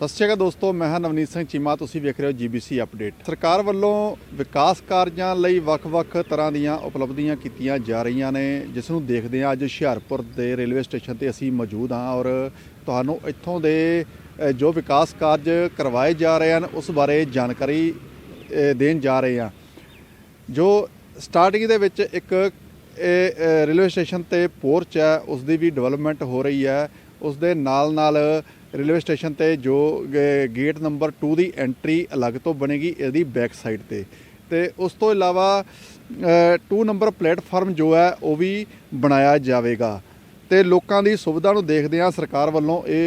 ਸਤਿ ਸ਼੍ਰੀ ਅਕਾਲ ਦੋਸਤੋ, ਮੈਂ ਹਾਂ ਨਵਨੀਤ ਸਿੰਘ ਚੀਮਾ। ਤੁਸੀਂ ਵੇਖ ਰਹੇ ਹੋ GBC ਅਪਡੇਟ। ਸਰਕਾਰ ਵੱਲੋਂ ਵਿਕਾਸ ਕਾਰਜਾਂ ਲਈ ਵੱਖ-ਵੱਖ ਤਰ੍ਹਾਂ ਦੀਆਂ ਉਪਲਬਧੀਆਂ ਕੀਤੀਆਂ ਜਾ ਰਹੀਆਂ ਨੇ, ਜਿਸ ਨੂੰ ਦੇਖਦੇ ਹਾਂ ਅੱਜ ਹੁਸ਼ਿਆਰਪੁਰ ਦੇ ਰੇਲਵੇ ਸਟੇਸ਼ਨ ਤੇ ਅਸੀਂ ਮੌਜੂਦ ਹਾਂ ਔਰ ਤੁਹਾਨੂੰ ਇੱਥੋਂ ਦੇ ਜੋ ਵਿਕਾਸ ਕਾਰਜ ਕਰਵਾਏ ਜਾ ਰਹੇ ਹਨ ਉਸ ਬਾਰੇ ਜਾਣਕਾਰੀ ਦੇਣ ਜਾ ਰਹੇ ਹਾਂ। ਜੋ ਸਟਾਰਟਿੰਗ ਦੇ ਵਿੱਚ ਇੱਕ ਰੇਲਵੇ ਸਟੇਸ਼ਨ ਤੇ ਪੋਰਚ ਹੈ, ਉਸ ਦੀ ਵੀ ਡਿਵੈਲਪਮੈਂਟ ਹੋ ਰਹੀ ਹੈ। ਉਸ ਦੇ ਨਾਲ रेलवे स्टेशन ते जो गेट नंबर 2 की एंट्री अलग तो बनेगी इसकी बैक साइड ते उस तो इलावा 2 नंबर प्लेटफार्म जो है वो भी बनाया जाएगा। तो लोगों की सुविधा को देखते हैं सरकार वालों ये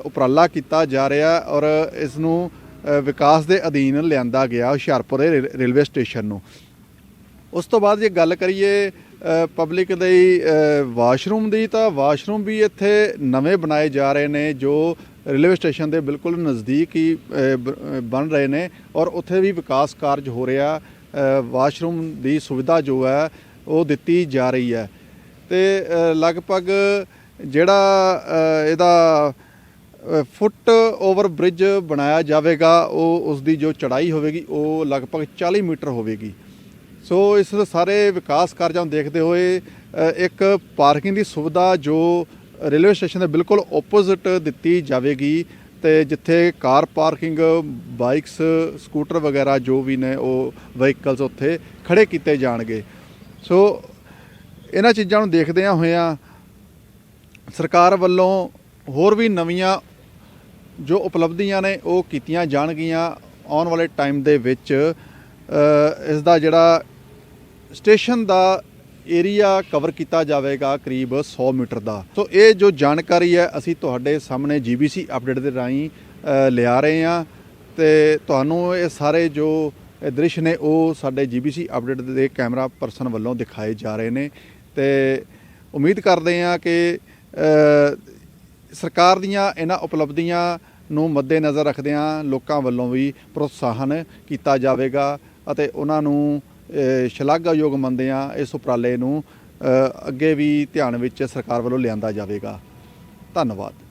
उपराला किया जा रहा है और इसनों विकास के अधीन लिया गया हुशियारपुर रेलवे स्टेशन को। उस तो बाद जे गल करिए पब्लिक दे वाशरूम की, तो वाशरूम भी इत्थे नवे बनाए जा रहे हैं जो रेलवे स्टेशन के बिल्कुल नज़दीक ही बन रहे हैं और उत्थे भी विकास कार्य हो रहा। वाशरूम की सुविधा जो है वो दी जा रही है। तो लगभग जिहड़ा इहदा फुट ओवर ब्रिज बनाया जाएगा वो उसकी जो चढ़ाई होगी वो लगभग 40 मीटर होगी। सो इस सारे विकास कार्यों देखते हुए एक पार्किंग की सुविधा जो रेलवे स्टेशन के बिल्कुल ओपोजिट दी जाएगी। तो जिथे कार पार्किंग, बाइक्स, स्कूटर वगैरह जो भी ने वो व्हीकल्स उत्थे खड़े किए जाएंगे। सो इन्हां चीज़ों को देखते हुए सरकार वालों होर भी नवीं जो उपलब्धियां ने वो कीतियां जाणगियां आने वाले टाइम दे विच। इसका जिहड़ा स्टेशन का एरिया कवर किया जाएगा करीब 100 मीटर का। तो ये जो जानकारी है असी तुहाडे सामने GBC अपडेट के राही लिया रहे हैं। तो तुहानूं ये सारे जो दृश्य ने वो साडे GBC अपडेट के कैमरा परसन वालों दिखाए जा रहे हैं। तो उम्मीद करते हैं कि सरकार दीयां इन्हां उपलब्धियां नूं मद्देनज़र रखदिआं लोकां वालों भी प्रोत्साहन किया जाएगा ਅਤੇ ਉਹਨਾਂ ਨੂੰ ਸ਼ਲਾਘਾਯੋਗ ਮੰਨਦੇ ਹਾਂ। ਇਸ ਉਪਰਾਲੇ ਨੂੰ ਅੱਗੇ ਵੀ ਧਿਆਨ ਵਿੱਚ ਸਰਕਾਰ ਵੱਲੋਂ ਲਿਆਂਦਾ ਜਾਵੇਗਾ। ਧੰਨਵਾਦ।